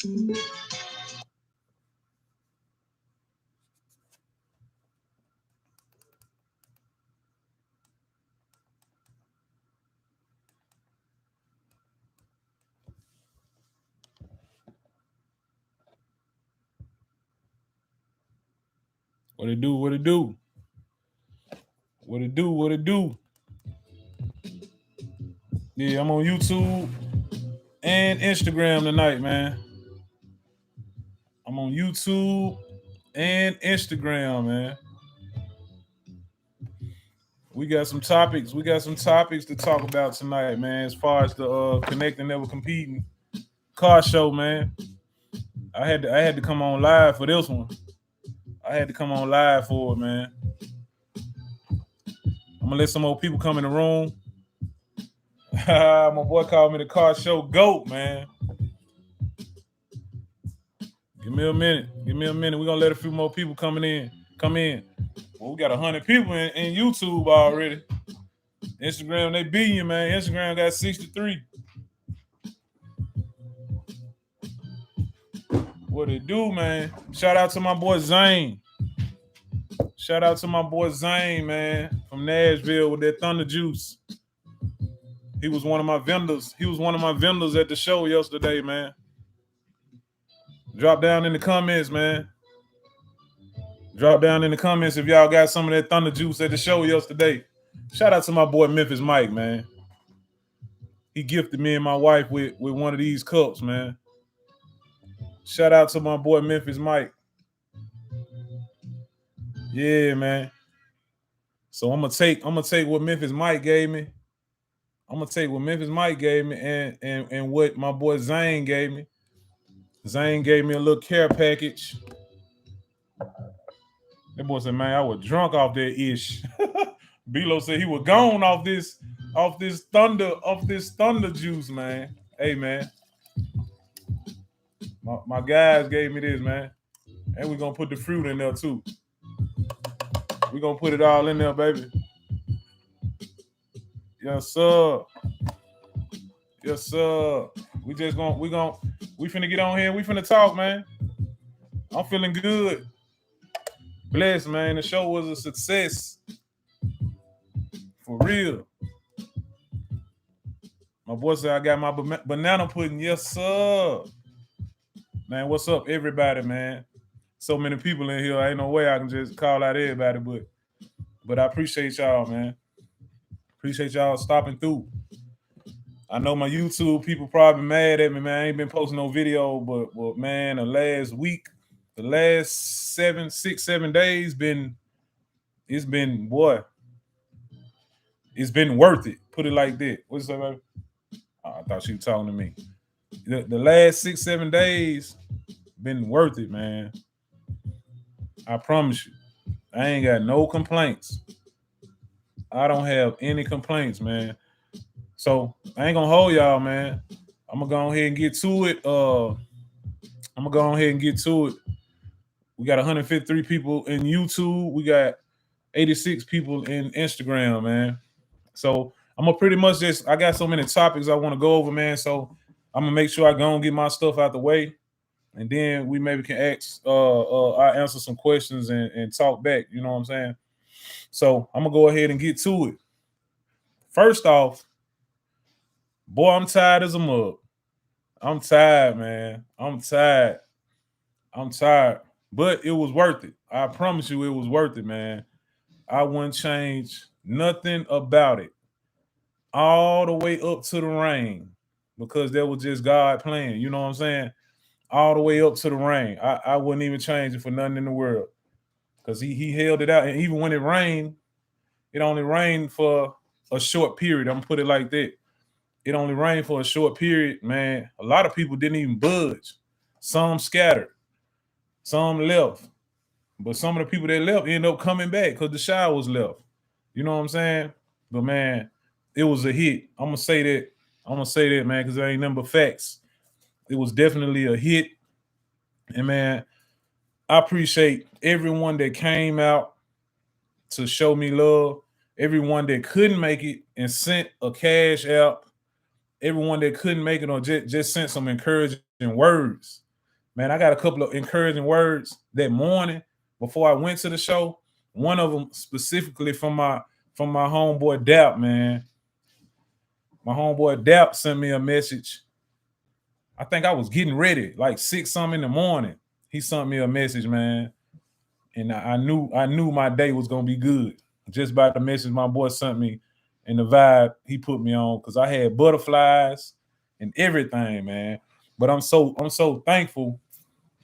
What it do? What it do? What it do? What it do? Yeah, I'm on YouTube and Instagram tonight, man. I'm on YouTube and Instagram, man. We got some topics. We got some topics to talk about tonight, man. As far as the connecting, never competing car show, man. I had to come on live for this one. I had to come on live for it, man. I'm gonna let some more people come in the room. My boy called me the car show goat, man. Give me a minute. Give me a minute. We're gonna let a few more people come in. Well, we got 100 people in YouTube already. Instagram, they beat you, man. Instagram got 63. What it do, man? Shout out to my boy Zane. Shout out to my boy Zane, man, from Nashville with that Thunder Juice. He was one of my vendors. He was one of my vendors at the show yesterday, man. Drop down in the comments, man. Drop down in the comments if y'all got some of that Thunder Juice at the show yesterday. Shout out to my boy Memphis Mike, man. He gifted me and my wife with one of these cups, man. Shout out to my boy Memphis Mike. Yeah, man. So I'm gonna take what Memphis Mike gave me. I'm gonna take what Memphis Mike gave me and what my boy Zane gave me. Zane gave me a little care package. That boy said, man, I was drunk off that ish. Bilo said he was gone off this thunder juice, man. Hey, man. My guys gave me this, man. And we're gonna put the fruit in there too. We're gonna put it all in there, baby. Yes, sir. Yes, sir. We finna get on here. We finna talk, man. I'm feeling good. Blessed, man. The show was a success. For real. My boy said I got my banana pudding. Yes, sir. Man, what's up, everybody, man? So many people in here. Ain't no way I can just call out everybody, but I appreciate y'all, man. Appreciate y'all stopping through. I know my YouTube people probably mad at me, man. I ain't been posting no video, but man, the last week, the last 7 days it's been worth it. Put it like that. What's up, baby? Oh, I thought she was talking to me. The last 6-7 days been worth it, man. I promise you. I ain't got no complaints. I don't have any complaints, man. So I ain't gonna hold y'all, man. I'm gonna go ahead and get to it. We got 153 people in YouTube. We got 86 people in Instagram, man. So I'm gonna pretty much I got so many topics I want to go over, man. So I'm gonna make sure I go and get my stuff out the way, and then we maybe can I answer some questions and talk back. You know what I'm saying? So I'm gonna go ahead and get to it. First off, boy, I'm tired as a mug. I'm tired, man. I'm tired. But it was worth it. I promise you it was worth it, man. I wouldn't change nothing about it. All the way up to the rain. Because that was just God playing. You know what I'm saying? All the way up to the rain. I wouldn't even change it for nothing in the world. Because he held it out. And even when it rained, it only rained for a short period. I'm gonna put it like that. It only rained for a short period, man. A lot of people didn't even budge. Some scattered. Some left. But some of the people that left ended up coming back because the shower was left. You know what I'm saying? But man, it was a hit. I'm gonna say that, man, because there ain't nothing but facts. It was definitely a hit. And man, I appreciate everyone that came out to show me love. Everyone that couldn't make it and sent a cash out. Everyone that couldn't make it or just sent some encouraging words. Man, I got a couple of encouraging words that morning before I went to the show. One of them specifically from my homeboy Dap, man. My homeboy Dap sent me a message. I think I was getting ready, like 6 something in the morning. He sent me a message, man, and I knew my day was gonna be good just by the message my boy sent me and the vibe he put me on, because I had butterflies and everything, man. But I'm so thankful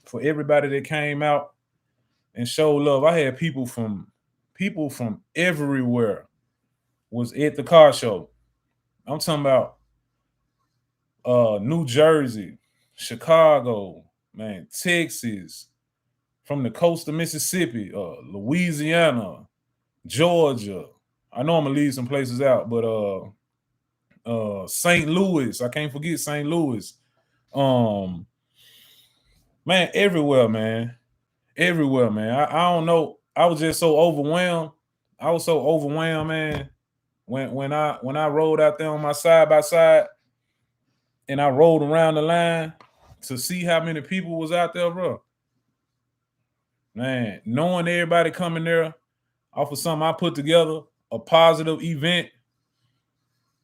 for everybody that came out and showed love. I had people from everywhere was at the car show. I'm talking about New Jersey, Chicago, man, Texas, from the coast of Mississippi, Louisiana, Georgia. I know I'm gonna leave some places out, but St. Louis, I can't forget St. Louis. Um, man, everywhere, man. Everywhere, man. I don't know. I was just so overwhelmed. I was so overwhelmed, man. When I rode out there on my side by side and I rode around the line to see how many people was out there, bro. Man, knowing everybody coming there off of something I put together, a positive event,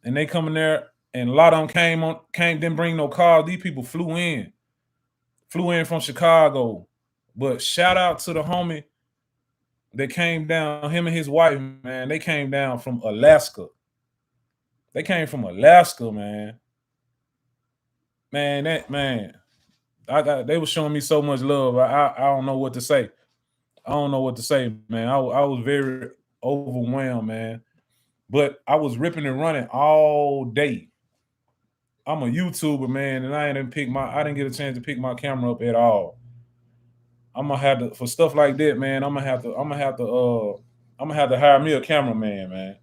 and they coming there, and a lot of them didn't bring no cars. These people flew in from Chicago. But shout out to the homie that came down, him and his wife, man. They came down from Alaska. They came from Alaska, man. Man, they were showing me so much love. I don't know what to say. I don't know what to say, man. I was very overwhelmed, man. But I was ripping and running all day. I'm a YouTuber, man, and I didn't get a chance to pick my camera up at all. I'm gonna have to, for stuff like that, man. I'm gonna have to hire me a cameraman, man.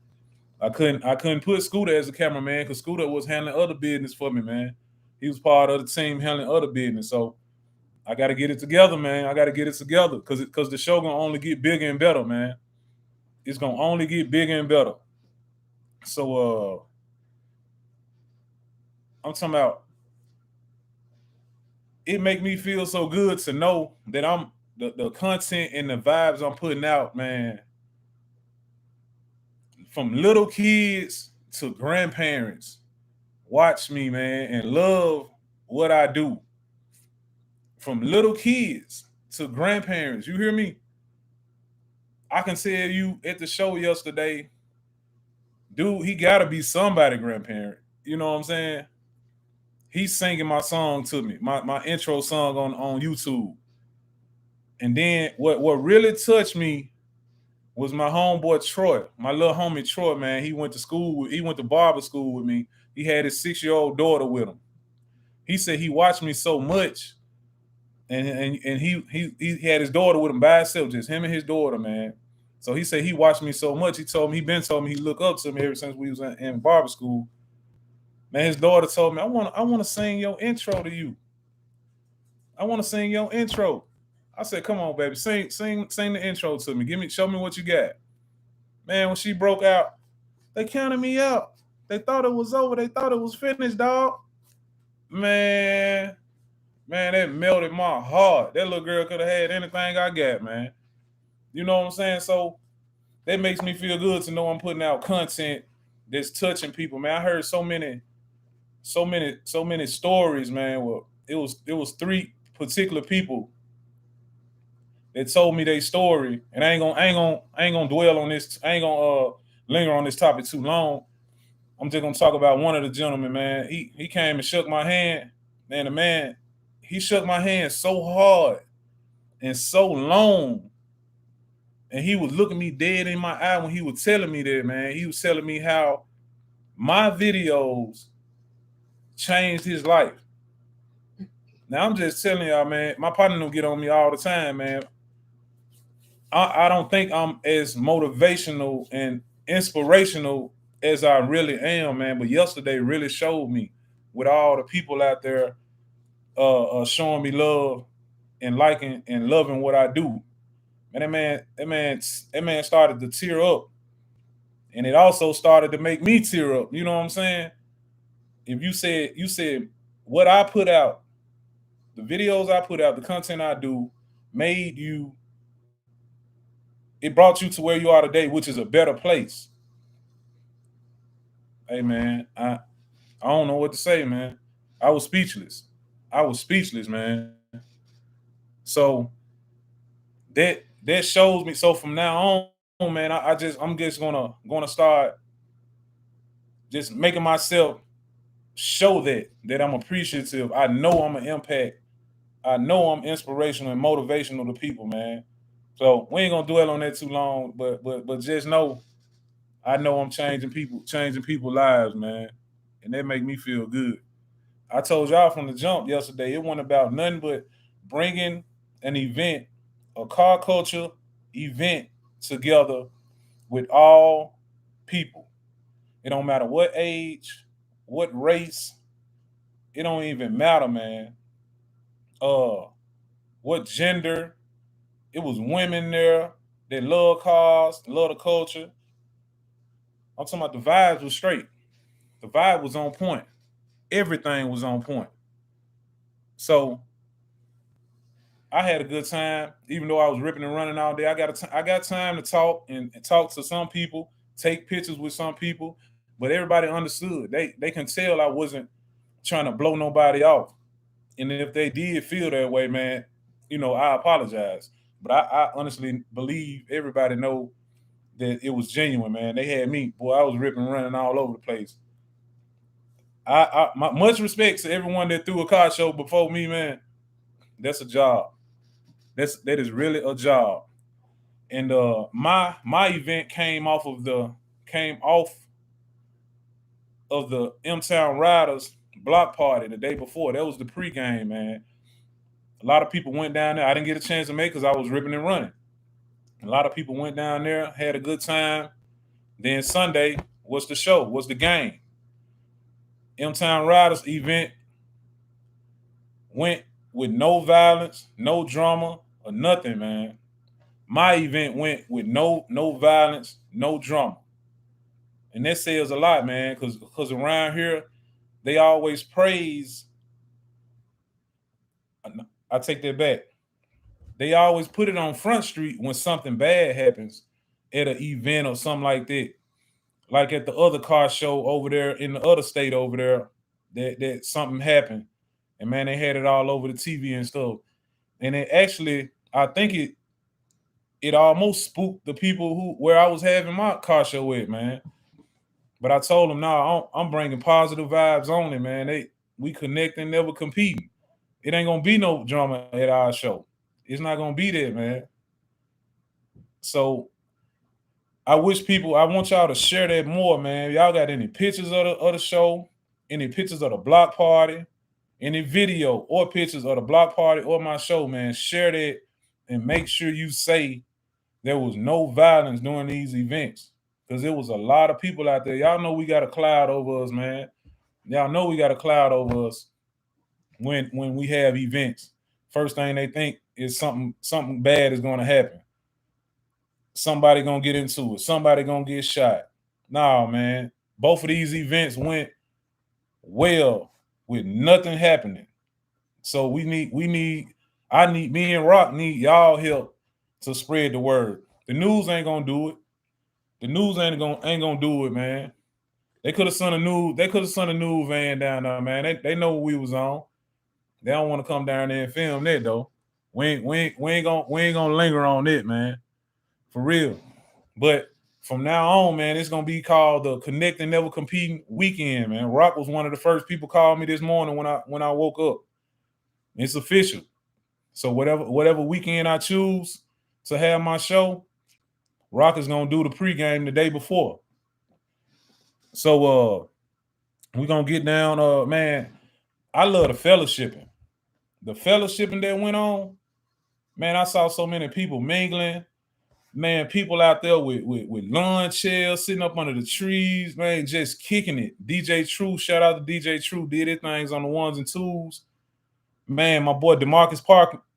I couldn't put Scooter as a cameraman because Scooter was handling other business for me, man. He was part of the team handling other business, so I got to get it together, man. I got to get it together because the show gonna only get bigger and better, man. It's gonna only get bigger and better. So I'm talking about, it make me feel so good to know that I'm the content and the vibes I'm putting out, man. From little kids to grandparents, watch me, man, and love what I do. From little kids to grandparents, you hear me? I can tell you at the show yesterday, dude, he gotta be somebody grandparent. You know what I'm saying? He's singing my song to me, my intro song on YouTube. And then what really touched me was my homeboy Troy, my little homie Troy, man. He went to barber school with me. He had his 6-year-old daughter with him. He said he watched me so much, and he had his daughter with him by himself, just him and his daughter, man. So he said he watched me so much. He told me he looked up to me ever since we was in barber school. Man, his daughter told me, I want to sing your intro to you. I want to sing your intro. I said, come on, baby, sing the intro to me. Show me what you got. Man, when she broke out, they counted me out. They thought it was over. They thought it was finished, dog. Man, that melted my heart. That little girl could have had anything I got, man. You know what I'm saying? So that makes me feel good to know I'm putting out content that's touching people, man. I heard so many stories, man. Well, it was 3 particular people that told me their story, and I ain't gonna dwell on this. I ain't gonna linger on this topic too long. I'm just gonna talk about one of the gentlemen, man. He came and shook my hand, and the man, he shook my hand so hard and so long, and he was looking me dead in my eye when he was telling me that, man. He was telling me how my videos changed his life. Now I'm just telling y'all, man. My partner don't get on me all the time, man. I don't think I'm as motivational and inspirational as I really am, man. But yesterday really showed me, with all the people out there showing me love and liking and loving what I do. And that man started to tear up, and it also started to make me tear up. You know what I'm saying? If you said what I put out The videos I put out, the content I do, made you. It brought you to where you are today, which is a better place. Hey man, I don't know what to say, man. I was speechless. I was speechless, man. So that shows me. So from now on, man, I'm just gonna start just making myself show that I'm appreciative. I know I'm an impact. I know I'm inspirational and motivational to people, man. So we ain't gonna dwell on that too long, but just know I know I'm changing people's lives, man, and that make me feel good. I told y'all from the jump yesterday, it wasn't about nothing but bringing an event, a car culture event together with all people. It don't matter what age, what race, it don't even matter, man. Uh, what gender. It was women there. They love cars, love the culture. I'm talking about the vibes was straight. The vibe was on point. Everything was on point. So I had a good time, even though I was ripping and running all day. I got time to talk and talk to some people, take pictures with some people, but everybody understood. They can tell I wasn't trying to blow nobody off. And if they did feel that way, man, I apologize. But I honestly believe everybody know that it was genuine, man. They had me, boy. I was ripping and running all over the place. Much respect to everyone that threw a car show before me, man. That's a job. That is really a job. And my event came off of the M Town Riders block party the day before. That was the pregame, man. A lot of people went down there. I didn't get a chance to make because I was ripping and running. A lot of people went down there, had a good time. Then Sunday was the show, was the game. M Town Riders event went with no violence, no drama, or nothing, man. My event went with no violence, no drama. And that says a lot, man, because around here, they always praise. I take that back. They always put it on Front Street when something bad happens at an event or something like that. Like at the other car show over there in the other state over there, that something happened. And man, they had it all over the TV and stuff. And it actually, I think it almost spooked the people where I was having my car show with, man. But I told them, no, I'm bringing positive vibes only, man. We connecting, never competing. It ain't gonna be no drama at our show. It's not gonna be there, man. So I want y'all to share that more, man. Y'all got any pictures of the show, any pictures of the block party, any video or pictures of the block party or my show, man. Share that and make sure you say there was no violence during these events. Because there was a lot of people out there. Y'all know we got a cloud over us, man. Y'all know we got a cloud over us when we have events. First thing they think is something bad is going to happen. Somebody going to get into it. Somebody going to get shot. Nah, man. Both of these events went well with nothing happening. So me and Rock need y'all help to spread the word. The news ain't gonna do it. The news ain't gonna do it, man. They could have sent a news van down there, man. They know what we was on. They don't want to come down there and film that though. We ain't gonna linger on it, man. For real. But from now on, man, it's gonna be called the Connect and Never Competing Weekend, man. Rock was one of the first people called me this morning when I woke up. It's official. So whatever weekend I choose to have my show, Rock is gonna do the pregame the day before. So we're gonna get down. Man, I love the fellowshipping. The fellowshipping that went on, man, I saw so many people mingling. Man, people out there with lawn chairs sitting up under the trees, man, just kicking it. DJ True, shout out to DJ True, did his things on the ones and twos. Man, my boy DeMarcus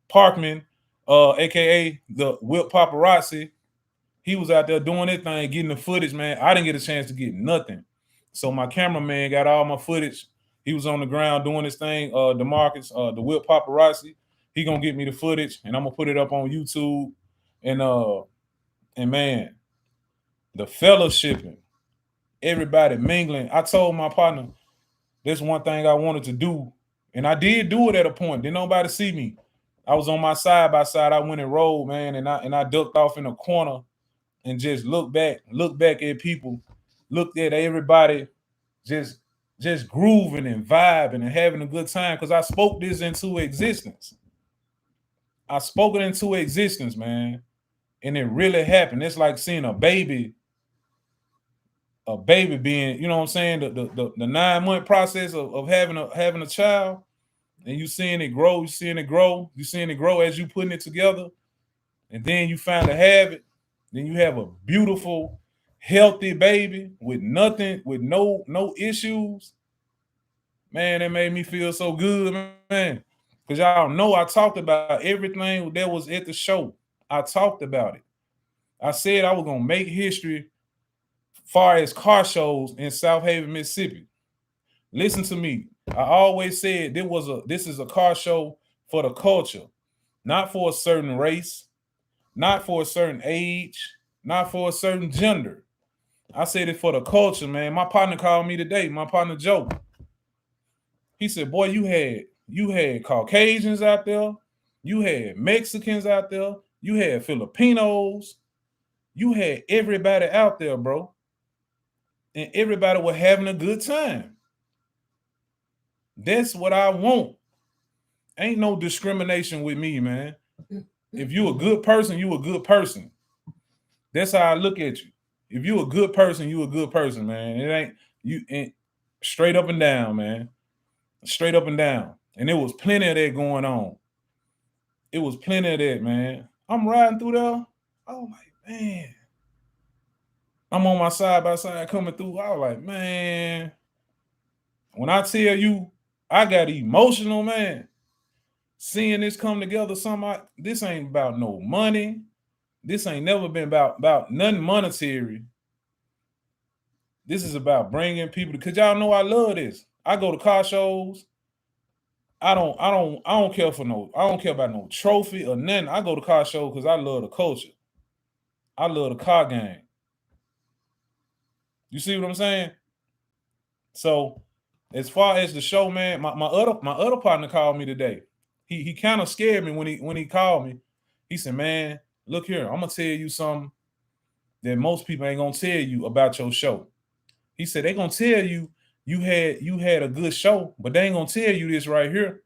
Parkman, aka the Whip Paparazzi, he was out there doing his thing, getting the footage, man. I didn't get a chance to get nothing. So my cameraman got all my footage. He was on the ground doing his thing. DeMarcus, the Whip Paparazzi, he gonna get me the footage, and I'm gonna put it up on YouTube. And man, the fellowshipping, everybody mingling. I told my partner, this one thing I wanted to do, and I did do it at a point. Didn't nobody see me. I was on my side by side. I went and rolled, man, and I ducked off in a corner and just looked back at people, looked at everybody, just grooving and vibing and having a good time. Because I spoke this into existence. I spoke it into existence, man, and it really happened. It's like seeing a baby being, you know what I'm saying, the 9-month process of having a child, and you seeing it grow, you seeing it grow as you putting it together, and then you finally have it. Then you have a beautiful, healthy baby with nothing, with no issues. Man, that made me feel so good, man. Because y'all know I talked about everything that was at the show. I talked about it. I said I was gonna make history far as car shows in South Haven, Mississippi. Listen to me. I always said this is a car show for the culture, not for a certain race, not for a certain age, not for a certain gender. I said it for the culture, man. My partner called me today, my partner Joe. He said, boy, you had Caucasians out there, you had Mexicans out there, you had Filipinos, you had everybody out there, bro. And everybody was having a good time. That's what I want. Ain't no discrimination with me, man. If you a good person, you a good person. That's how I look at you. If you a good person, you a good person, man. It ain't you ain't straight up and down, man. Straight up and down. And there was plenty of that going on. It was plenty of that, man. I'm riding through there. I was like, man. I'm on my side by side coming through. I was like, man. When I tell you I got emotional, man. Seeing this come together, this ain't about no money. This ain't never been about nothing monetary. This is about bringing people, because y'all know I love this. I go to car shows. I don't care about no trophy or nothing. I go to car shows because I love the culture. I love the car game. You see what I'm saying? So as far as the show, man, my other partner called me today. He kind of scared me when he called me. He said, man, look here, I'm gonna tell you something that most people ain't gonna tell you about your show. He said, they gonna tell you you had a good show, but they ain't gonna tell you this right here.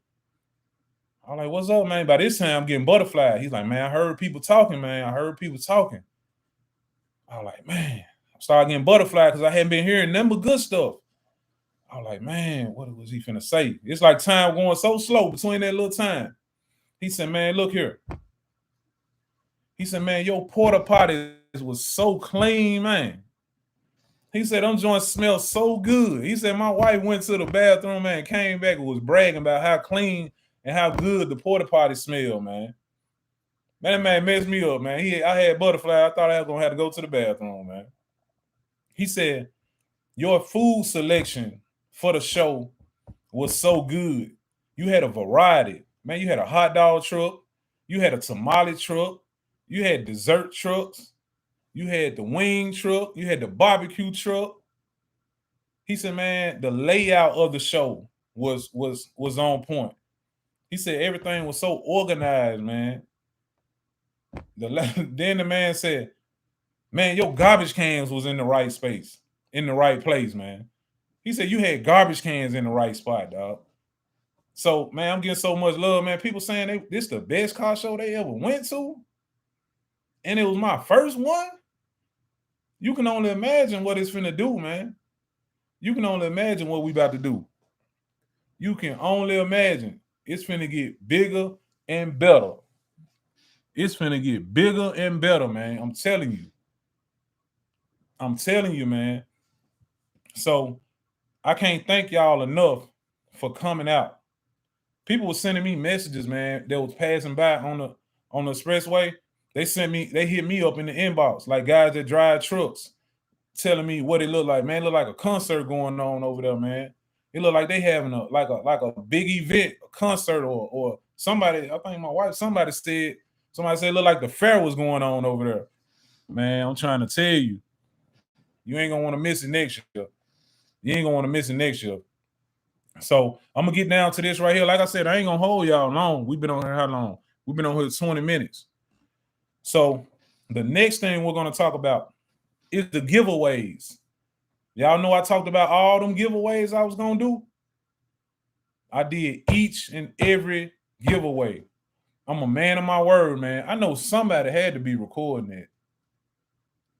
I'm like, what's up, man? By this time I'm getting butterfly. He's like, man, I heard people talking, man. I heard people talking. I'm like, man, I started getting butterfly because I hadn't been hearing nothing but good stuff. I'm like, man, what was he finna say? It's like time going so slow between that little time. He said, man, look here. He said, man, your porta potties was so clean, man. He said, them joints smell so good. He said, my wife went to the bathroom, man, came back and was bragging about how clean and how good the porta potty smell, man. Man, that man messed me up, man. I had butterfly. I thought I was gonna have to go to the bathroom, man. He said, your food selection for the show was so good. You had a variety. Man, you had a hot dog truck. You had a tamale truck. You had dessert trucks. You had the wing truck. You had the barbecue truck. He said, man, the layout of the show was on point. He said everything was so organized, man. Then the man said, man, your garbage cans was in the right space, in the right place, man. He said you had garbage cans in the right spot, dog. So, man, I'm getting so much love, man. People saying this the best car show they ever went to, and it was my first one. You can only imagine what it's finna do, man. You can only imagine what we about to do. You can only imagine. It's finna get bigger and better. It's finna get bigger and better, man. I'm telling you. I'm telling you, man. So I can't thank y'all enough for coming out. People were sending me messages, man, that was passing by on the expressway. They hit me up in the inbox, like guys that drive trucks, telling me what it looked like. Man, it looked like a concert going on over there, man. It looked like they having a big event, a concert, or somebody. I think my wife. Somebody said it looked like the fair was going on over there. Man, I'm trying to tell you, you ain't gonna want to miss it next year. You ain't gonna want to miss it next year. So I'm gonna get down to this right here. Like I said, I ain't gonna hold y'all long. We've been on here how long? We've been on here 20 minutes. So the next thing we're gonna talk about is the giveaways. Y'all know I talked about all them giveaways I was gonna do. I did each and every giveaway. I'm a man of my word, man. I know somebody had to be recording it.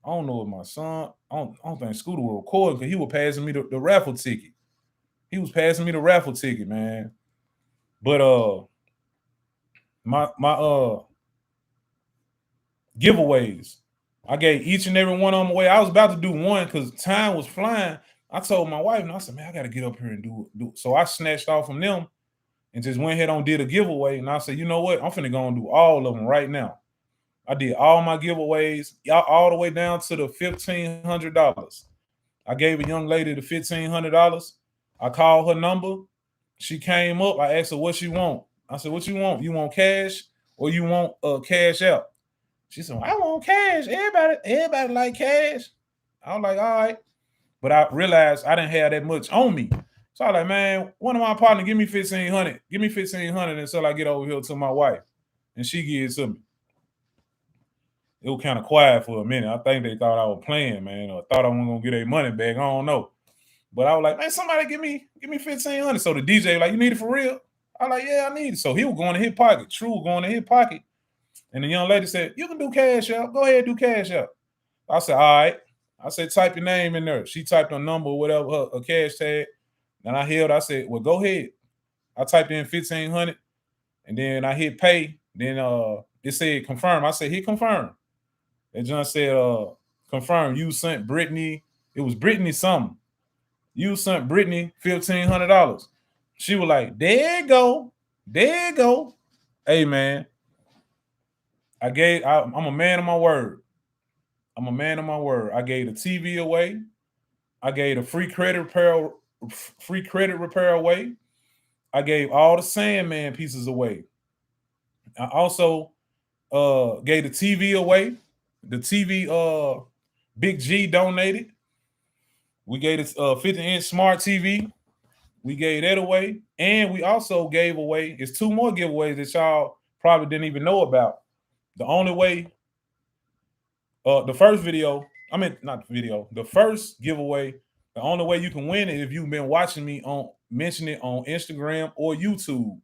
I don't know if my son, I don't think Scooter was recording because he was passing me the raffle ticket. He was passing me the raffle ticket, man. But my giveaways, I gave each and every one of them away. I was about to do one because time was flying. I told my wife, and I said, man, I got to get up here and do it. So I snatched off from them and just went ahead and did a giveaway. And I said, you know what? I'm finna go and do all of them right now. I did all my giveaways, all the way down to the $1,500. I gave a young lady the $1,500. I called her number. She came up. I asked her what she want. I said, what you want? You want cash or you want cash out? She said, I want cash. Everybody like cash. I was like, all right. But I realized I didn't have that much on me. So I was like, man, one of my partners, give me $1,500. Give me $1,500 until I get over here to my wife. And she gives it to me. It was kind of quiet for a minute. I think they thought I was playing, man, or thought I wasn't gonna get their money back. I don't know. But I was like, man, somebody give me $1,500. So the DJ like, you need it for real? I was like, yeah, I need it. So he was going to his pocket. True was going to his pocket. And the young lady said, you can do cash out. Go ahead, do cash out. I said, all right. I said, type your name in there. She typed her number, whatever, her cash tag. And I held, I said, well, go ahead. I typed in 1,500 and then I hit pay. Then it said confirm. I said, hit confirm. And John said, confirm. You sent Brittany. It was Brittany something. You sent Brittany $1,500. She was like, there you go. There you go. Hey, man. I'm a man of my word. I'm a man of my word. I gave the TV away. I gave the free credit repair away. I gave all the Sandman pieces away. I also gave the TV away. The TV Big G donated. We gave this 50-inch smart TV. We gave that away. And we also gave away, it's two more giveaways that y'all probably didn't even know about. The only way, the first giveaway, the only way you can win it if you've been watching me mention it on Instagram or YouTube.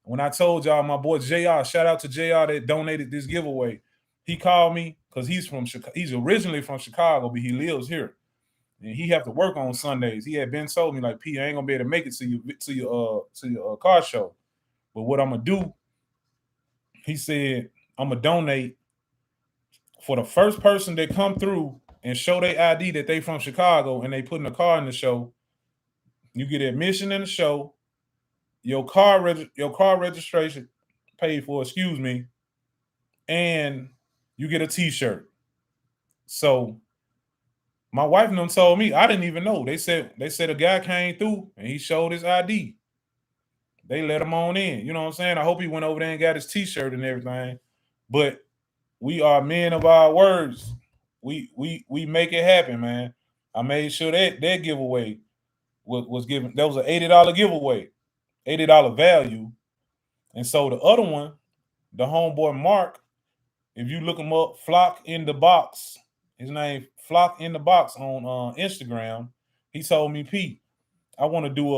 When I told y'all, my boy JR, shout out to JR that donated this giveaway. He called me because he's originally from Chicago, but he lives here. And he have to work on Sundays. He had been told me like, P, I ain't gonna be able to make it to your car show. But what I'm gonna do, he said, I'm gonna donate for the first person that come through and show their ID that they from Chicago and they put in a car in the show. You get admission in the show. Your car registration paid for, excuse me, and you get a T-shirt. So my wife and them told me, I didn't even know. They said a guy came through and he showed his ID. They let him on in. You know what I'm saying? I hope he went over there and got his T-shirt and everything. But we are men of our words. We make it happen, man. I made sure that giveaway was given. That was an $80 giveaway, $80 value. And so the other one, the homeboy Mark, if you look him up, Flock in the Box. His name Flock in the Box on Instagram. He told me, Pete, I want to do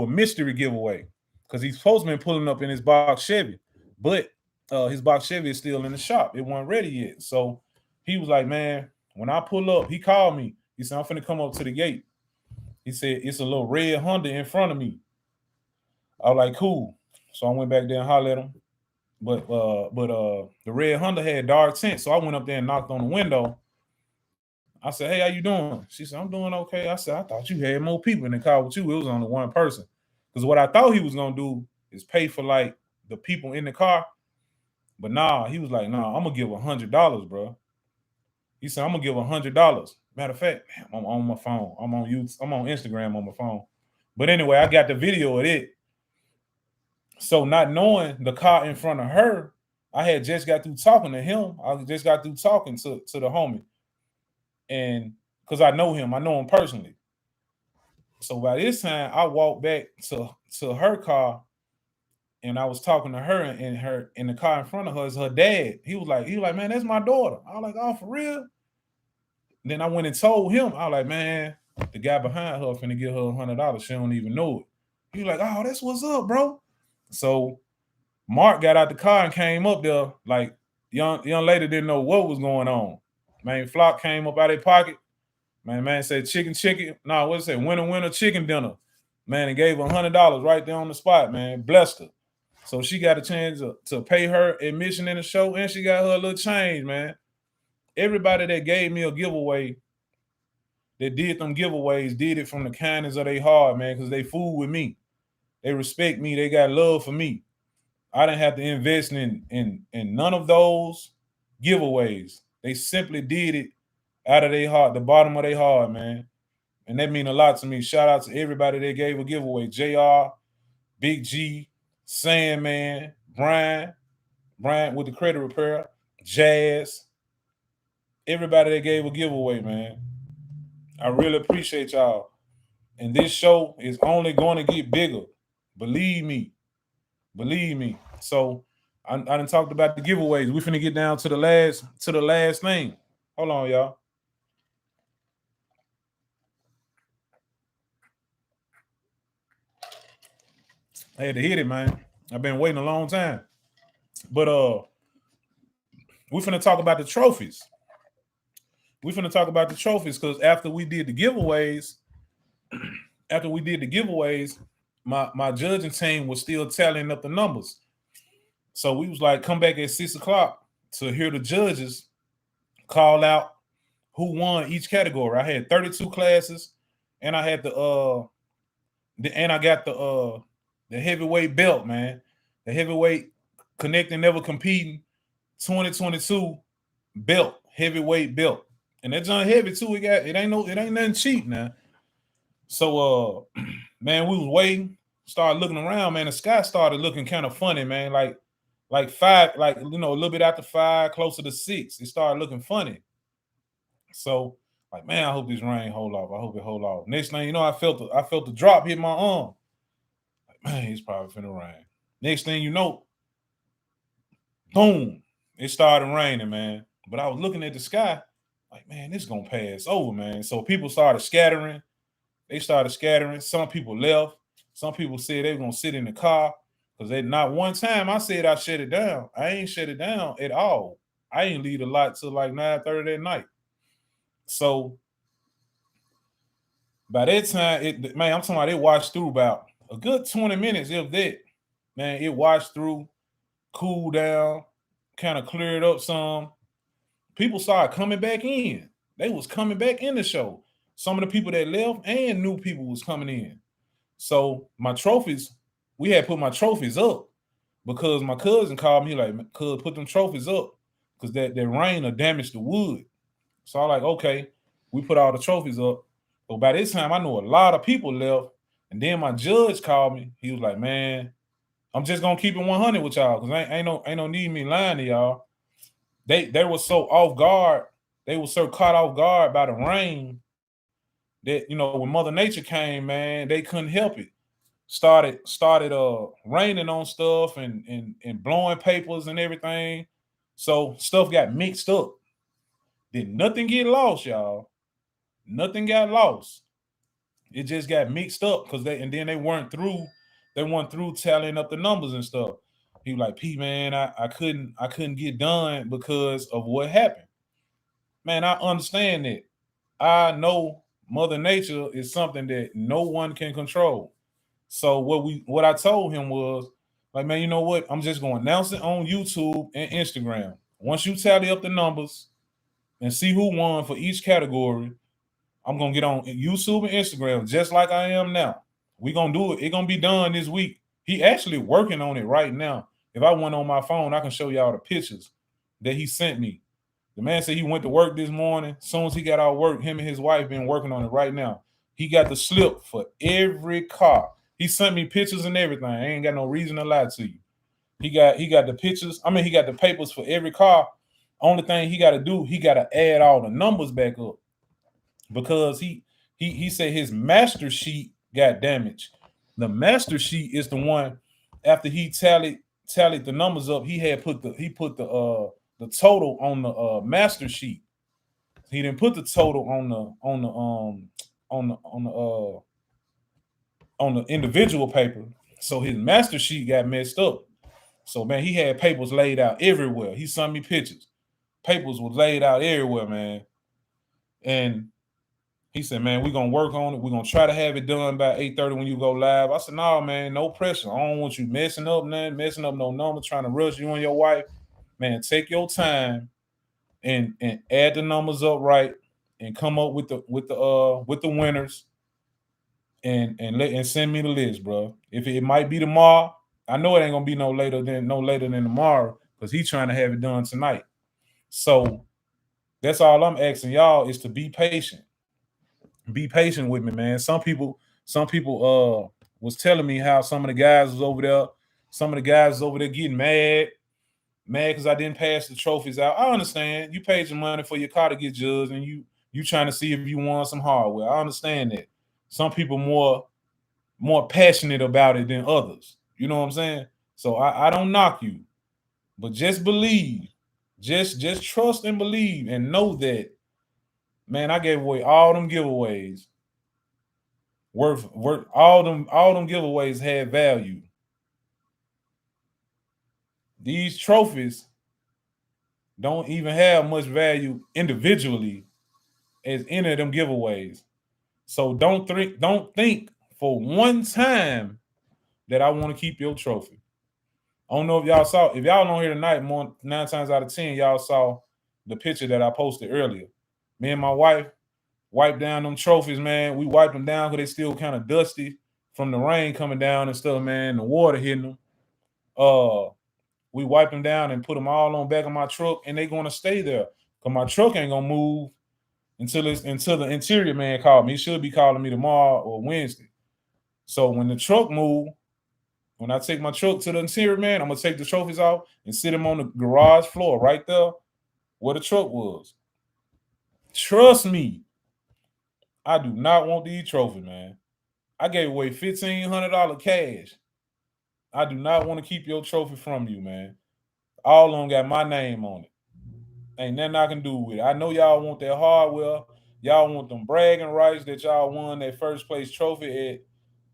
a mystery giveaway because he's supposed to be pulling up in his box Chevy, but his box Chevy is still in the shop. It wasn't ready yet. So he was like, man, when I pull up, he called me. He said, I'm finna come up to the gate. He said, it's a little red Honda in front of me. I was like, cool. So I went back there and hollered at him. But the red Honda had dark tint. So I went up there and knocked on the window. I said, hey, how you doing? She said, I'm doing okay. I said, I thought you had more people in the car with you. It was only one person. Because what I thought he was going to do is pay for like the people in the car. But nah, he was like, nah, I'm going to give $100, bro. He said, I'm going to give $100. Matter of fact, I'm on my phone. I'm on YouTube. I'm on Instagram on my phone. But anyway, I got the video of it. So not knowing the car in front of her, I had just got through talking to him. I just got through talking to the homie, and because I know him personally. So by this time, I walked back to her car, and I was talking to her, and her in the car in front of her is her dad. He was like, man, that's my daughter. I was like, oh, for real? Then I went and told him. I was like, man, the guy behind her finna give her $100. She don't even know it. He was like, oh, that's what's up, bro. So Mark got out the car and came up there. Like young lady didn't know what was going on. Man, Flock came up out of their pocket. Man said chicken. No, what's it? Winner chicken dinner. Man, and gave her $100 right there on the spot. Man, blessed her. So she got a chance to pay her admission in the show, and she got her a little change, man. Everybody that gave me a giveaway, that did them giveaways, did it from the kindness of their heart, man, because they fool with me. They respect me. They got love for me. I didn't have to invest in none of those giveaways. They simply did it out of their heart, the bottom of their heart, man. And that mean a lot to me. Shout out to everybody that gave a giveaway. JR, Big G, Sandman, Brian with the credit repair, Jazz, everybody that gave a giveaway, man. I really appreciate y'all. And this show is only going to get bigger. Believe me. So I done talked about the giveaways. We finna get down to the last thing. Hold on, y'all. I had to hit it, man. I've been waiting a long time. But we finna talk about the trophies. Because after we did the giveaways, my judging team was still tallying up the numbers. So we was like, come back at 6:00 to hear the judges call out who won each category. I had 32 classes, and I had I got the heavyweight belt, man. The heavyweight connecting, never competing 2022 belt, heavyweight belt. And that John heavy too. It ain't nothing cheap now. So man, we was waiting, started looking around, man. The sky started looking kind of funny, man. Like 5, like a little bit after 5, closer to 6. It started looking funny. So, like, man, I hope this rain hold off. I hope it hold off. Next thing you know, I felt the drop hit my arm. Like, man, it's probably finna rain. Next thing you know, boom, it started raining, man. But I was looking at the sky, like, man, this is gonna pass over, man. So people started scattering. They started scattering. Some people left. Some people said they were gonna sit in the car. Because not one time I said I shut it down. I ain't shut it down at all. I ain't leave the lot till like 9:30 that night. So by that time, I'm talking about it washed through about a good 20 minutes, if that. Man, it washed through, cooled down, kind of cleared up some. People started coming back in. They was coming back in the show. Some of the people that left and new people was coming in. So my trophies, we had put my trophies up because my cousin called me like, "Cuz, put them trophies up because that rain will damage the wood." So I'm like, okay, we put all the trophies up. But by this time, I know a lot of people left. And then my judge called me. He was like, "Man, I'm just gonna keep it 100 with y'all because ain't no need me lying to y'all." They were so off guard. They were so caught off guard by the rain that when Mother Nature came, man, they couldn't help it. Started raining on stuff and blowing papers and everything. So stuff got mixed up. Did nothing get lost, y'all. Nothing got lost. It just got mixed up because they weren't through. They weren't through tallying up the numbers and stuff. He was like, "P, man, I couldn't get done because of what happened." Man, I understand that. I know Mother Nature is something that no one can control. So what I told him was, like, man, you know what? I'm just going to announce it on YouTube and Instagram. Once you tally up the numbers and see who won for each category, I'm going to get on YouTube and Instagram just like I am now. We're going to do it. It's going to be done this week. He actually working on it right now. If I went on my phone, I can show y'all the pictures that he sent me. The man said he went to work this morning. As soon as he got out of work, him and his wife been working on it right now. He got the slip for every car. He sent me pictures and everything. I ain't got no reason to lie to you. He got the pictures. I mean, he got the papers for every car. Only thing he got to do, he got to add all the numbers back up because he said his master sheet got damaged. The master sheet is the one after he tallied the numbers up. He put the total on the master sheet. He didn't put the total on the individual paper. So his master sheet got messed up. So man, he had papers laid out everywhere. He sent me pictures. Papers was laid out everywhere, man. And he said, man, we're gonna work on it. We're gonna try to have it done by 8:30 when you go live. I said, no, man, no pressure. I don't want you messing up no number, trying to rush you and your wife. Man, take your time and add the numbers up right and come up with the winners and send me the list, bro. If it might be tomorrow, I know it ain't gonna be no later than tomorrow because he's trying to have it done tonight. So that's all I'm asking y'all is to be patient. Be patient with me, man. Some people was telling me how some of the guys was over there. Some of the guys was over there getting mad because I didn't pass the trophies out. I understand you paid your money for your car to get judged, and you trying to see if you won some hardware. I understand that. Some people more passionate about it than others. You know what I'm saying? So I don't knock you, but just believe, just trust and believe, and know that, man, I gave away all them giveaways. Worth all them giveaways had value. These trophies don't even have much value individually as any of them giveaways. So don't think for one time that I want to keep your trophy. I don't know if y'all saw. If y'all on here tonight, more 9 times out of 10, y'all saw the picture that I posted earlier. Me and my wife wiped down them trophies, man. We wiped them down because they still kind of dusty from the rain coming down and stuff, man. The water hitting them. We wiped them down and put them all on back of my truck, and they gonna stay there. Cause my truck ain't gonna move until the interior man called me. He should be calling me tomorrow or Wednesday. So when the truck move, when I take my truck to the interior man, I'm gonna take the trophies off and sit them on the garage floor right there where the truck was. Trust me, I do not want these trophies, man. I gave away $1,500 cash. I do not want to keep your trophy from you, man. All of them got my name on it. Ain't nothing I can do with it. I know y'all want that hardware. Y'all want them bragging rights that y'all won that first place trophy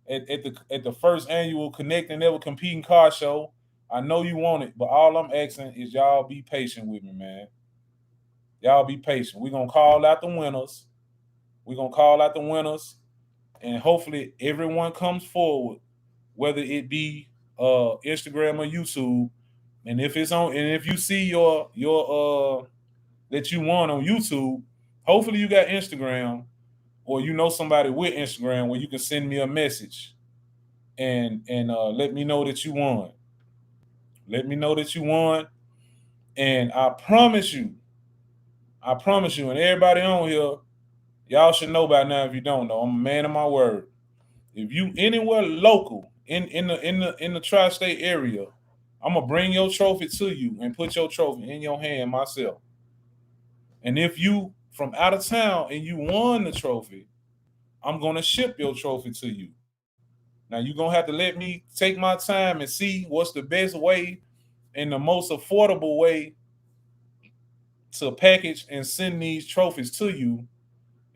at the first annual Connect and Never Competing Car Show. I know you want it, but all I'm asking is y'all be patient with me, man. Y'all be patient. We're gonna call out the winners. We're gonna call out the winners, and hopefully everyone comes forward, whether it be Instagram or YouTube. And if you see your that you won on YouTube, hopefully you got Instagram or you know somebody with Instagram where you can send me a message and let me know that you won. Let me know that you won. And I promise you, and everybody on here, y'all should know by now if you don't know. I'm a man of my word. If you anywhere local in the tri-state area, I'm gonna bring your trophy to you and put your trophy in your hand myself. And if you from out of town and you won the trophy, I'm gonna ship your trophy to you. Now you're gonna have to let me take my time and see what's the best way and the most affordable way to package and send these trophies to you.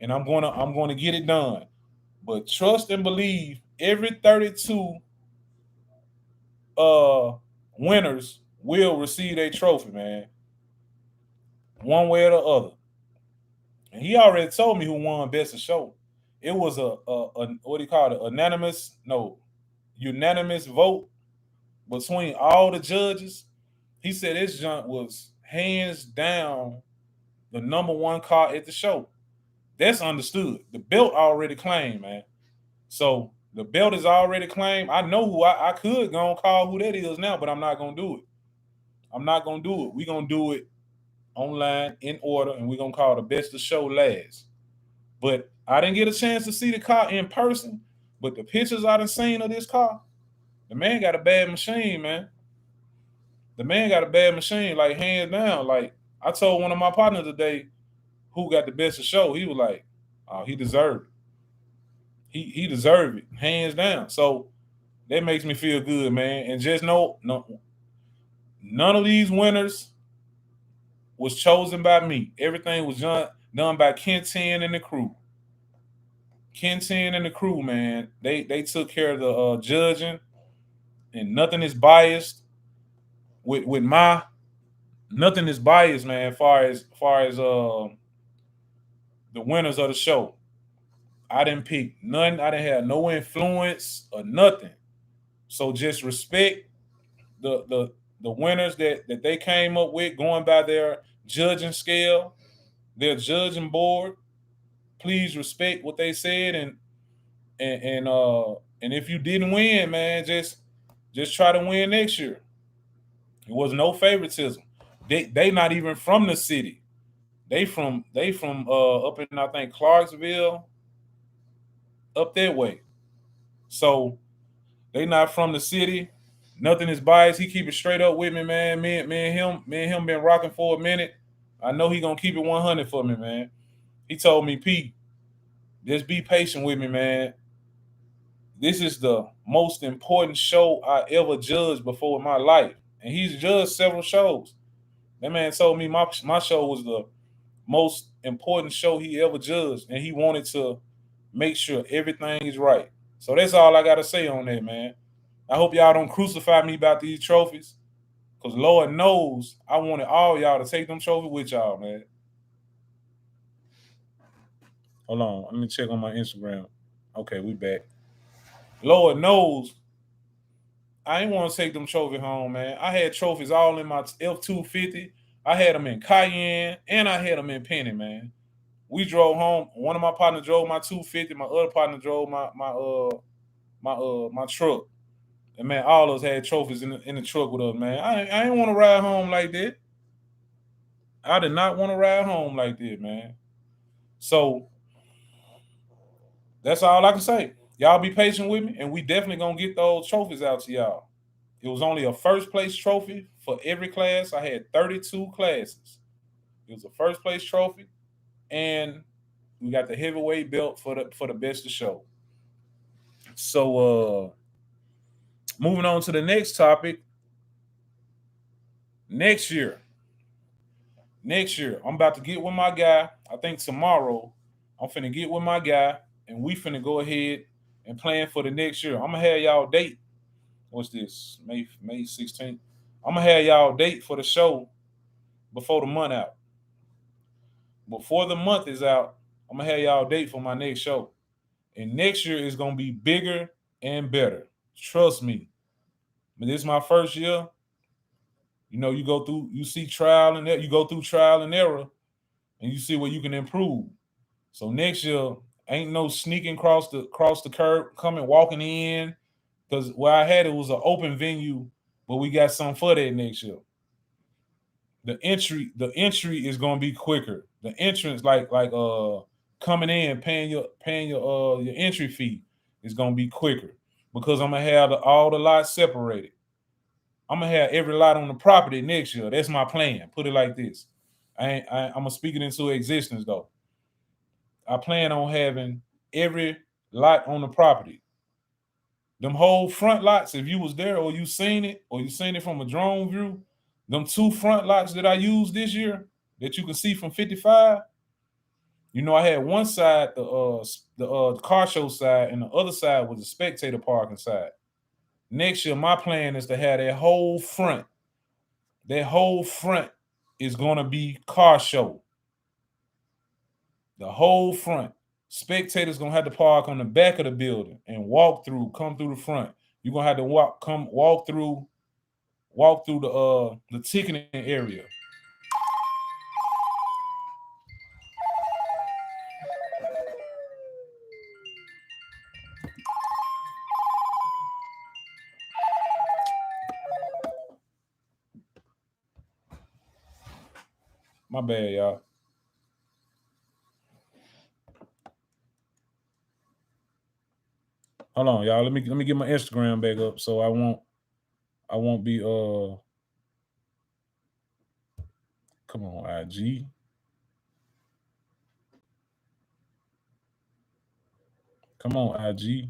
And I'm gonna get it done. But trust and believe every 32 uh winners will receive a trophy, man. One way or the other. And he already told me who won Best of Show. It was a what do you call it? Unanimous vote between all the judges. He said this junk was hands down the number one car at the show. That's understood. The belt already claimed, man. So the belt is already claimed. I know who I could go and call who that is now, but I'm not gonna do it. I'm not gonna do it. We're gonna do it online in order, and we're gonna call the best of show last. But I didn't get a chance to see the car in person. But the pictures I done seen of this car, the man got a bad machine, man. The man got a bad machine, like hands down. Like I told one of my partners today, who got the best of show, he was like, "Oh, he deserved it. He deserved it, hands down." So that makes me feel good, man. And just know, no, none of these winners was chosen by me. Everything was done by Kenton and the crew. Kenton and the crew, man. They took care of the judging, and nothing is biased with my nothing is biased, man. Far as the winners of the show, I didn't pick none. I didn't have no influence or nothing. So just respect the winners that they came up with, going by their judging scale, their judging board. Please respect what they said, and if you didn't win, man, just try to win next year. It was no favoritism. They not even from the city. They from up in, I think, Clarksville, up that way. So they not from the city. Nothing is biased. He keep it straight up with me, man. Me and him been rocking for a minute. I know he gonna keep it 100 for me, man. He told me, Pete, just be patient with me, man. This is the most important show I ever judged before in my life. And he's judged several shows. That man told me my show was the most important show he ever judged, and he wanted to make sure everything is right. So that's all I gotta say on that, man. I hope y'all don't crucify me about these trophies, cause Lord knows I wanted all y'all to take them trophies with y'all, man. Hold on, let me check on my Instagram. Okay, we back. Lord knows I ain't want to take them trophies home, man. I had trophies all in my F-250. I had them in Cayenne, and I had them in Penny, man. We drove home. One of my partners drove my 250. My other partner drove my truck. And man, all of us had trophies in the truck with us, man. I didn't want to ride home like that. I did not want to ride home like that, man. So that's all I can say. Y'all be patient with me, and we definitely gonna get those trophies out to y'all. It was only a first place trophy for every class. I had 32 classes. It was a first place trophy, and we got the heavyweight belt for the best of show. So moving on to the next topic. Next year, I'm about to get with my guy. I think tomorrow I'm finna get with my guy, and we finna go ahead and plan for the next year. I'm gonna have y'all date. What's this? May 16th. I'm gonna have y'all date for the show before the month out. Before the month is out, I'm gonna have y'all date for my next show. And next year is gonna be bigger and better. Trust me. But this is my first year. You know, you go through trial and error, and you see where you can improve. So next year, ain't no sneaking across the curb, coming walking in. Because where I had it was an open venue, but we got something for that next year. The entry is gonna be quicker. The entrance, like coming in, paying your entry fee is gonna be quicker because I'm gonna have all the lots separated. I'm gonna have every lot on the property next year. That's my plan. Put it like this. I'm gonna speak it into existence though. I plan on having every lot on the property. Them whole front lots, if you was there or you seen it from a drone view, them two front lots that I used this year that you can see from 55. You know, I had one side, the car show side, and the other side was the spectator parking side. Next year, my plan is to have that whole front. That whole front is gonna be car show. The whole front. Spectators gonna have to park on the back of the building and come through the front. You're gonna have to walk through the ticketing area. My bad, y'all. Hold on, y'all. Let me get my Instagram back up so I won't be come on, IG. Come on, IG.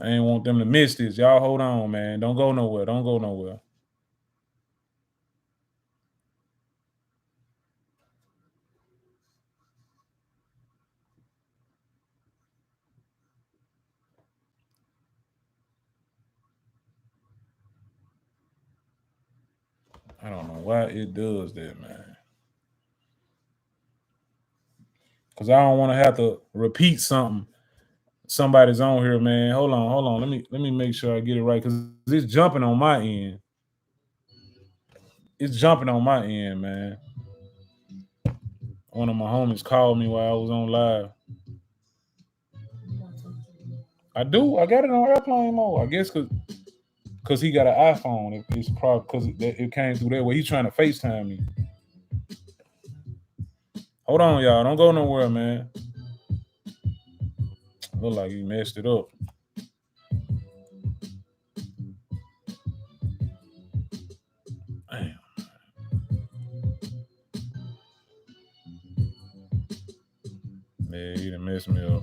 I ain't want them to miss this. Y'all hold on, man. Don't go nowhere. Don't go nowhere. I don't know why it does that, man. Cause I don't want to have to repeat something. Somebody's on here, man. Hold on. Let me make sure I get it right. Cause it's jumping on my end. It's jumping on my end, man. One of my homies called me while I was on live. I do. I got it on airplane mode. I guess cause he got an iPhone. It's probably because it came through that way. He's trying to FaceTime me. Hold on, y'all. Don't go nowhere, man. Look like he messed it up. Damn. Yeah, he done messed me up.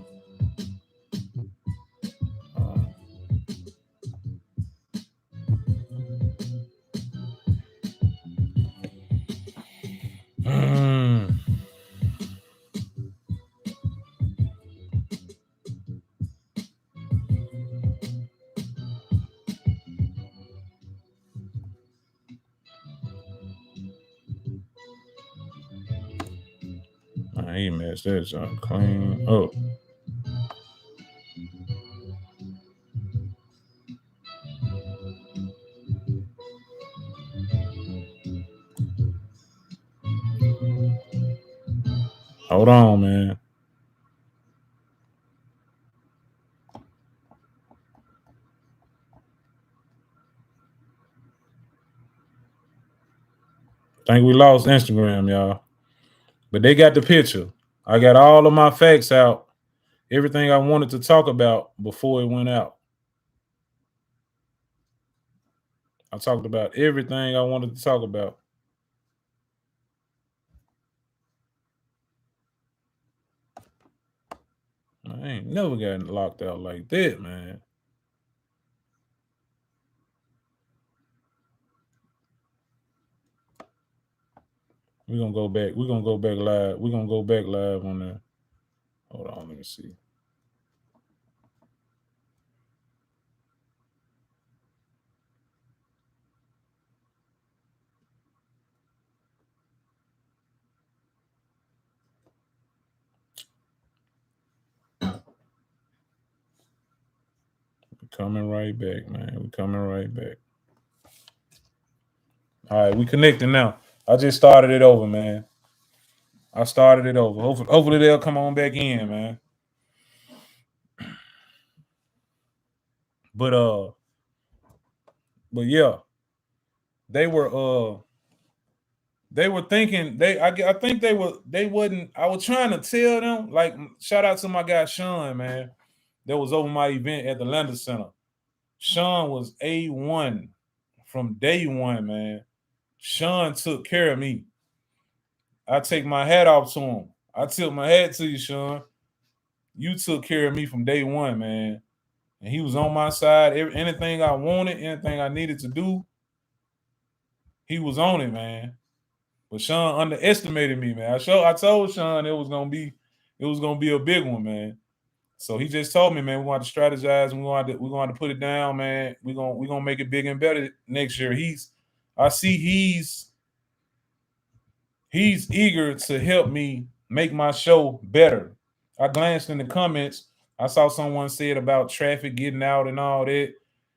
Um, mm. Man, he messed that junk clean up. Hold on, man. Think we lost Instagram, y'all. But they got the picture. I got all of my facts out. Everything I wanted to talk about before it went out. I talked about everything I wanted to talk about. I ain't never gotten locked out like that, man. We're gonna go back. We're gonna go back live. We're gonna go back live on there. Hold on, let me see. We're coming right back, man. We're coming right back. All right, we connecting now. I just started it over, man. I started it over. Hopefully they'll come on back in, man. But but yeah, they were they were thinking I think they wasn't. I was trying to tell them, like, shout out to my guy Sean, man. That was over my event at the Lender Center. Sean was A1 from day one, man. Sean took care of me. I take my hat off to him. I tilt my hat to you, Sean. You took care of me from day one, man. And he was on my side. Anything I wanted, anything I needed to do, he was on it, man. But Sean underestimated me, man. I told Sean it was gonna be a big one, man. So he just told me, man, we want to strategize and we're going to put it down, man. We're gonna make it big and better next year. I see he's eager to help me make my show better. I glanced in the comments. I saw someone said about traffic getting out and all that.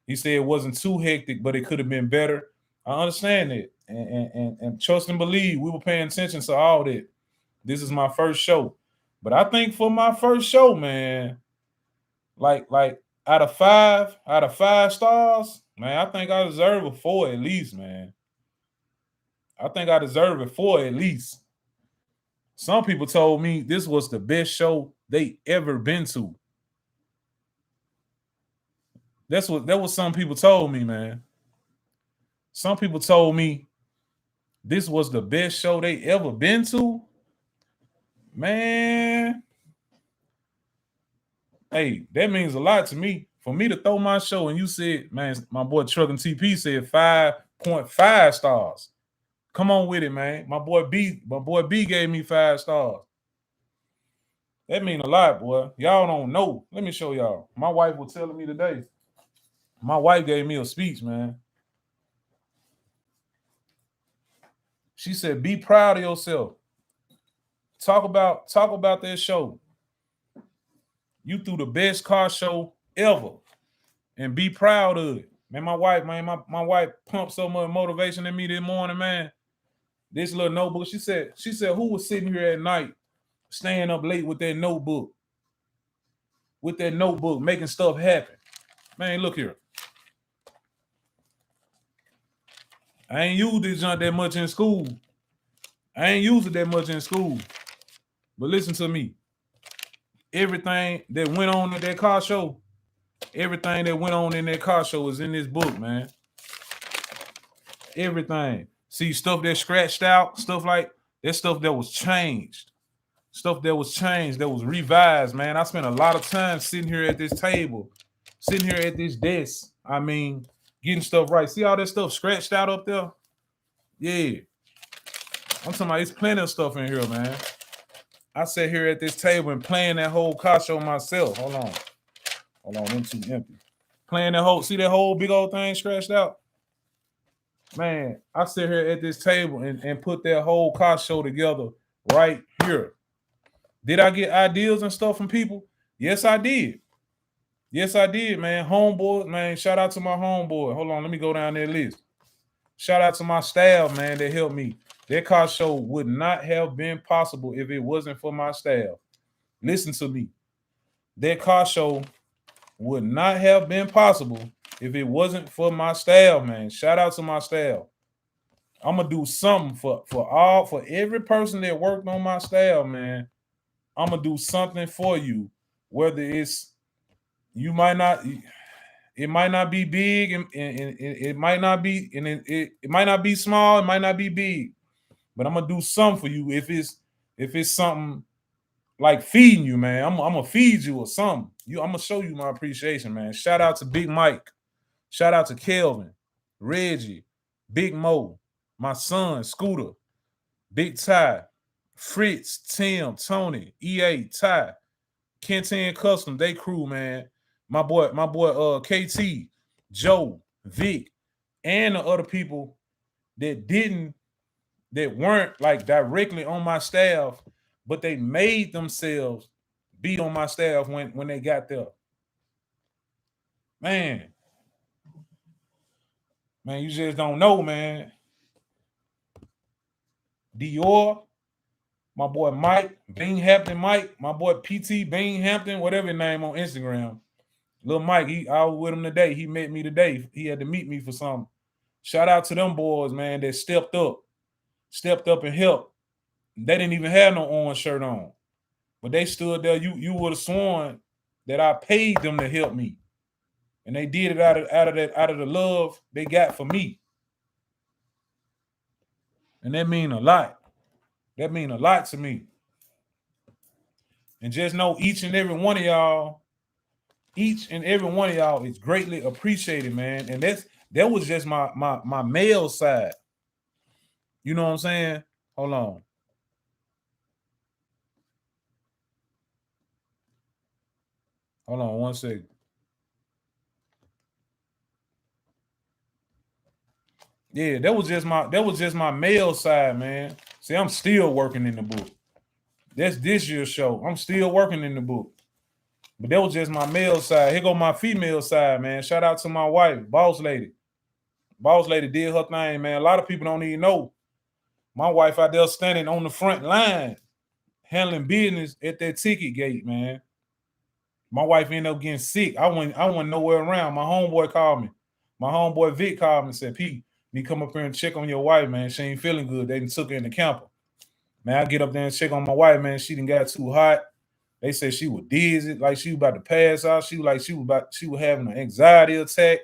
He said it wasn't too hectic, but it could have been better. I understand it. And trust and believe, we were paying attention to all that. This is my first show. But I think for my first show, man, like out of five stars, man, I think I deserve a 4 at least, man. I think I deserve a 4 at least. Some people told me this was the best show they ever been to. That was some people told me, man. Some people told me this was the best show they ever been to. Man, hey, that means a lot to me. For me to throw my show and you said, man, my boy Truck and TP said 5.5 stars. Come on with it, man. My boy B gave me 5 stars. That mean a lot, boy. Y'all don't know. Let me show y'all. My wife was telling me today. My wife gave me a speech, man. She said, "Be proud of yourself. Talk about that show. You threw the best car show ever, and be proud of it." Man, my wife pumped so much motivation in me this morning, man. This little notebook. She said, who was sitting here at night, staying up late with that notebook, making stuff happen? Man, look here. I ain't used this junk that much in school. I ain't used it that much in school. But listen to me. Everything that went on at that car show, everything that went on in that car show is in this book, man. Everything. See, stuff that scratched out, stuff like that, stuff that was changed. Stuff that was changed, that was revised, man. I spent a lot of time sitting here at this table, sitting here at this desk. I mean, getting stuff right. See all that stuff scratched out up there? Yeah. I'm talking about, it's plenty of stuff in here, man. I sat here at this table and playing that whole car show myself. Hold on, them too empty. Playing that whole, see that whole big old thing scratched out? Man, I sit here at this table and put that whole car show together right here. Did I get ideas and stuff from people? Yes, I did. Yes, I did, man. Homeboy, man, shout out to my homeboy. Hold on, let me go down that list. Shout out to my staff, man, that helped me. That car show would not have been possible if it wasn't for my staff. Listen to me. That car show would not have been possible if it wasn't for my staff, man. Shout out to my staff. I'm gonna do something for every person that worked on my staff, man. I'm gonna do something for you, whether it's you might not. It might not be big, and it might not be, and it might not be small. It might not be big, but I'm gonna do something for you. If it's something like feeding you, man, I'm gonna feed you or something. I'm gonna show you my appreciation, man. Shout out to Big Mike. Shout out to Kelvin, Reggie, Big Mo, my son Scooter, Big Ty, Fritz, Tim, Tony, EA, Ty, Kenton Custom, they crew, man. My boy, KT, Joe, Vic, and the other people that weren't like directly on my staff, but they made themselves be on my staff when they got there. Man, you just don't know, man. Dior, my boy Mike, Binghampton Mike, my boy PT Binghampton, whatever his name on Instagram. Little Mike, I was with him today. He met me today. He had to meet me for something. Shout out to them boys, man, that stepped up and helped. They didn't even have no orange shirt on, but they stood there. You would have sworn that I paid them to help me, and they did it out of the love they got for me, and that mean a lot. That mean a lot to me. And just know each and every one of y'all is greatly appreciated, man. And that was just my male side. You know what I'm saying? Hold on. Hold on 1 second. Yeah, that was just my male side, man. See, I'm still working in the book. That's this year's show. I'm still working in the book. But that was just my male side. Here go my female side, man. Shout out to my wife, Boss Lady. Boss Lady did her thing, man. A lot of people don't even know. My wife out there standing on the front line, handling business at that ticket gate, man. My wife ended up getting sick. I went nowhere around. My homeboy called me. My homeboy Vic called me and said, Pete, you come up here and check on your wife, man. She ain't feeling good. They done took her in the camper. Man, I get up there and check on my wife, man. She done got too hot. They said she was dizzy, like she was about to pass out. She was having an anxiety attack.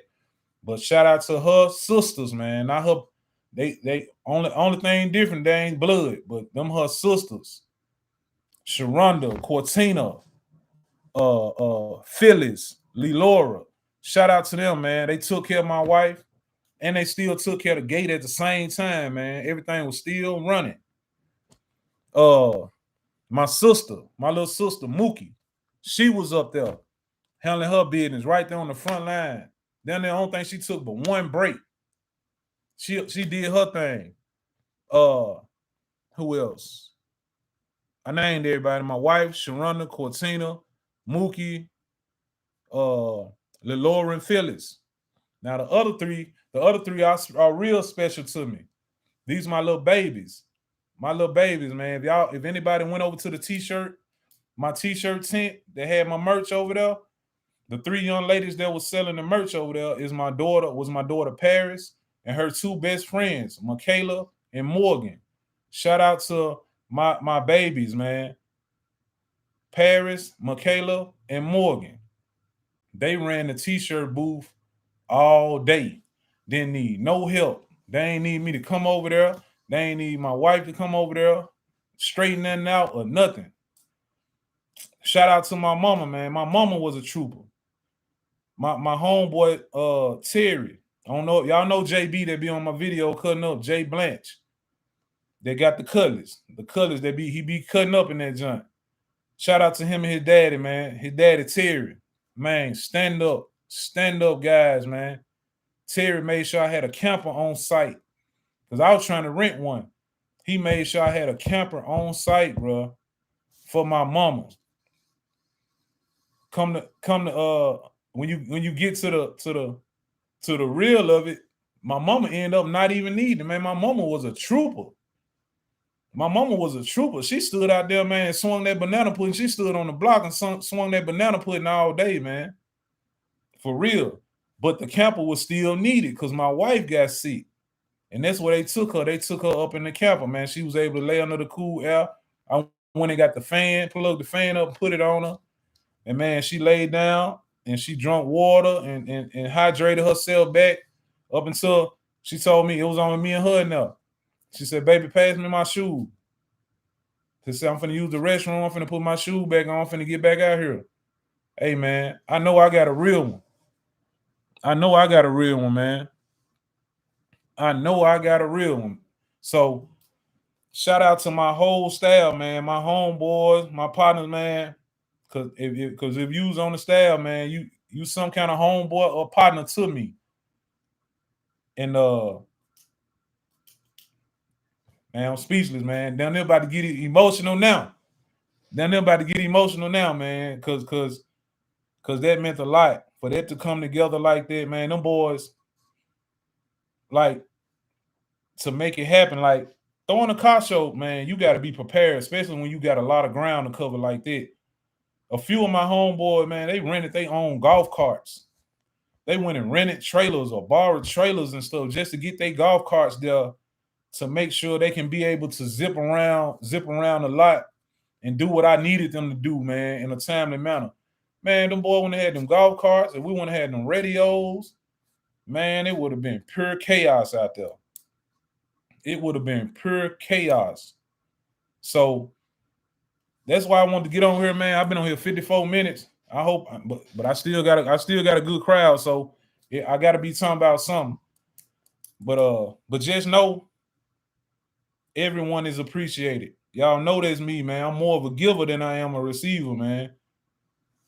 But shout out to her sisters, man. Not her. They only thing different, they ain't blood, but them her sisters. Sharonda, Cortina, Phyllis, Lee Laura. Shout out to them, man. They took care of my wife, and they still took care of the gate at the same time, man. Everything was still running. My little sister, Mookie, she was up there handling her business right there on the front line. Then the only thing she took but one break. She did her thing. Who else? I named everybody. My wife, Sharonda, Cortina, Mookie, Lelora, and Phyllis. Now the other three are real special to me. These are my little babies. My little babies, man. If anybody went over to the my t-shirt tent that had my merch over there, the three young ladies that was selling the merch over there was my daughter Paris and her two best friends, Michaela and Morgan. Shout out to my babies, man. Paris, Michaela, and Morgan. They ran the t-shirt booth all day. Didn't need no help. They ain't need me to come over there. They ain't need my wife to come over there, straighten nothing out or nothing. Shout out to my mama, man. My mama was a trooper. My homeboy, Terry. I don't know. Y'all know JB that be on my video cutting up, Jay Blanche. They got the cutlers. He be cutting up in that joint. Shout out to him and his daddy, man. His daddy, Terry. Man, stand up, guys, man. Terry made sure I had a camper on site because I was trying to rent one. He made sure I had a camper on site, bro, for my mama. Come to when you get to the real of it, my mama ended up not even needing, man. My mama was a trooper. She stood out there, man, and swung that banana pudding. She stood on the block and swung that banana pudding all day, man. For real. But the camper was still needed because my wife got sick. And that's where they took her. They took her up in the camper, man. She was able to lay under the cool air. I went and got the fan, plugged the fan up, put it on her. And, man, she laid down and she drank water and hydrated herself back up until she told me it was only me and her now. She said, baby, pass me my shoe. She said, I'm finna use the restroom. I'm finna put my shoe back on. I'm finna get back out here. Hey, man, I know I got a real one. Man. I know I got a real one. So shout out to my whole staff, man, my homeboys, my partners, man. Cause if you was on the staff, man, you some kind of homeboy or partner to me. And man, I'm speechless, man. Down there about to get emotional now. Man. Cause that meant a lot. For that to come together like that, man, them boys, like, to make it happen, like throwing a Carshow, man, you got to be prepared, especially when you got a lot of ground to cover like that. A few of my homeboys, man, they rented their own golf carts. They went and rented trailers or borrowed trailers and stuff just to get their golf carts there to make sure they can be able to zip around a lot and do what I needed them to do, man, in a timely manner. Man, them boys, when they had them golf carts and we wouldn't have had them radios, man, it would have been pure chaos out there. It would have been pure chaos. So that's why I wanted to get on here, man. I've been on here 54 minutes. I hope, but I still got a good crowd. So yeah, I got to be talking about something. But just know everyone is appreciated. Y'all know that's me, man. I'm more of a giver than I am a receiver, man.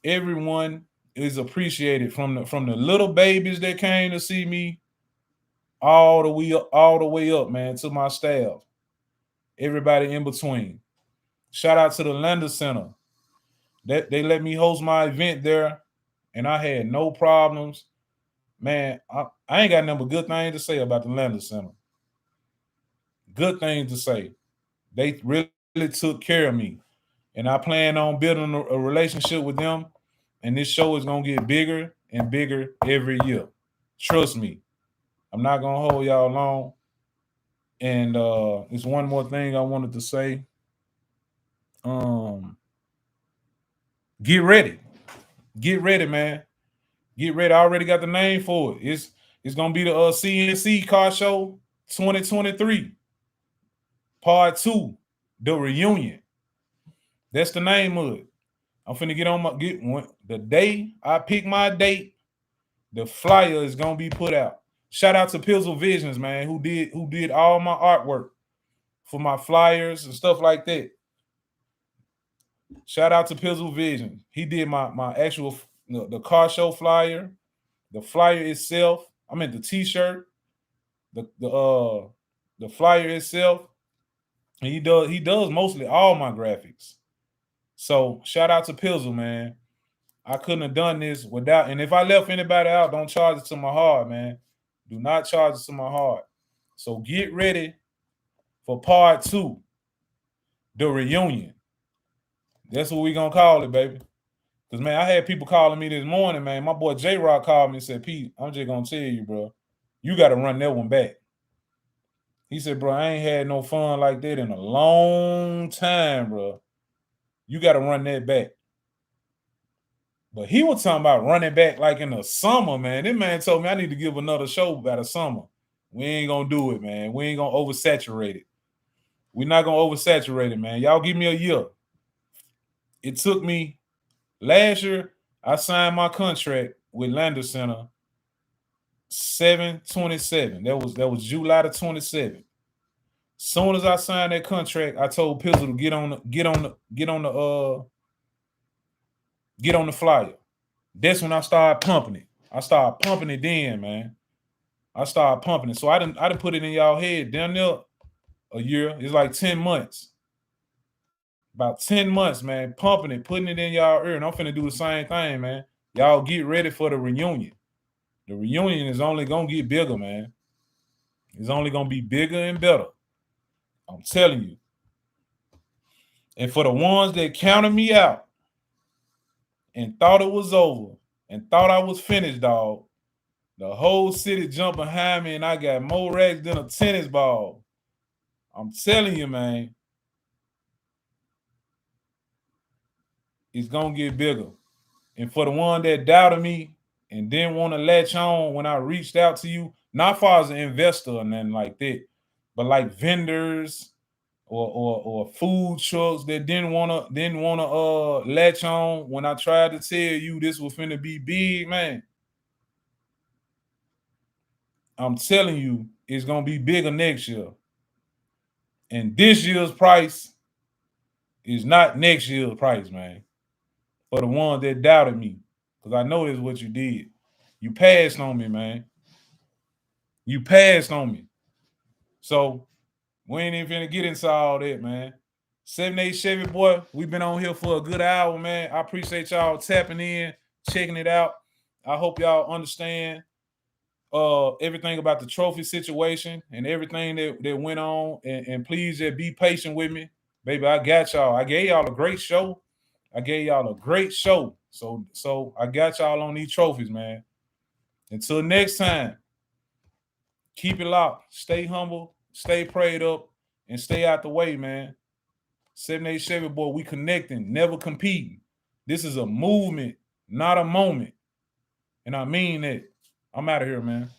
Everyone is appreciated from the little babies that came to see me all the way up, man, to my staff. Everybody in between. Shout out to the Lender Center. They let me host my event there, and I had no problems. Man, I ain't got nothing but good things to say about the Lender Center. Good things to say. They really took care of me. And I plan on building a relationship with them. And this show is gonna get bigger and bigger every year. Trust me. I'm not gonna hold y'all long. And there's one more thing I wanted to say. Get ready. Get ready, man. Get ready. I already got the name for it. It's gonna be the CNC Carshow 2023, Part 2, the reunion. That's the name of it. I'm finna the day I pick my date, the flyer is gonna be put out. Shout out to Pizzle Visions, man, who did all my artwork for my flyers and stuff like that. Shout out to Pizzle Vision. He did my actual the car show flyer, the flyer itself. I meant the T-shirt, the flyer itself. And he does mostly all my graphics. So shout out to Pizzle, man. I couldn't have done this without. And if I left anybody out, don't charge it to my heart, man. Do not charge it to my heart. So get ready for Part 2, the reunion. That's what we gonna call it, baby. Because, man, I had people calling me this morning, man. My boy J-Rock called me and said, Pete, I'm just going to tell you, bro, you got to run that one back. He said, bro, I ain't had no fun like that in a long time, bro. You got to run that back. But he was talking about running back like in the summer, man. This man told me I need to give another show by the summer. We ain't going to do it, man. We ain't going to oversaturate it. We're not going to oversaturate it, man. Y'all give me a year. It took me last year, I signed my contract with Lander Center 7/27. That was July the 27th. Soon as I signed that contract, I told Pizzle to get on the flyer. That's when I started pumping it. I started pumping it then, man. I started pumping it. So I didn't put it in y'all head down there a year. It's like 10 months. About 10 months, man, pumping it, putting it in y'all ear. And I'm finna do the same thing, man. Y'all get ready for the reunion. The reunion is only going to get bigger, man. It's only going to be bigger and better. I'm telling you. And for the ones that counted me out and thought it was over and thought I was finished, dog, the whole city jumped behind me and I got more racks than a tennis ball. I'm telling you, man. It's going to get bigger. And for the one that doubted me and didn't want to latch on when I reached out to you, not far as an investor or nothing like that, but like vendors or food trucks that didn't wanna latch on when I tried to tell you this was finna be big, man. I'm telling you, it's gonna be bigger next year. And this year's price is not next year's price, man. For the ones that doubted me, because I know this is what you did. You passed on me, man. You passed on me. So we ain't even finna get into all that, man. 7-8 Chevy, boy, we've been on here for a good hour, man. I appreciate y'all tapping in, checking it out. I hope y'all understand everything about the trophy situation and everything that went on. And please just be patient with me. Baby, I got y'all. I gave y'all a great show. So I got y'all on these trophies, man. Until next time, keep it locked. Stay humble, stay prayed up, and stay out the way, man. 7-8 Chevy, boy, we connecting, never competing. This is a movement, not a moment. And I mean that. I'm out of here, man.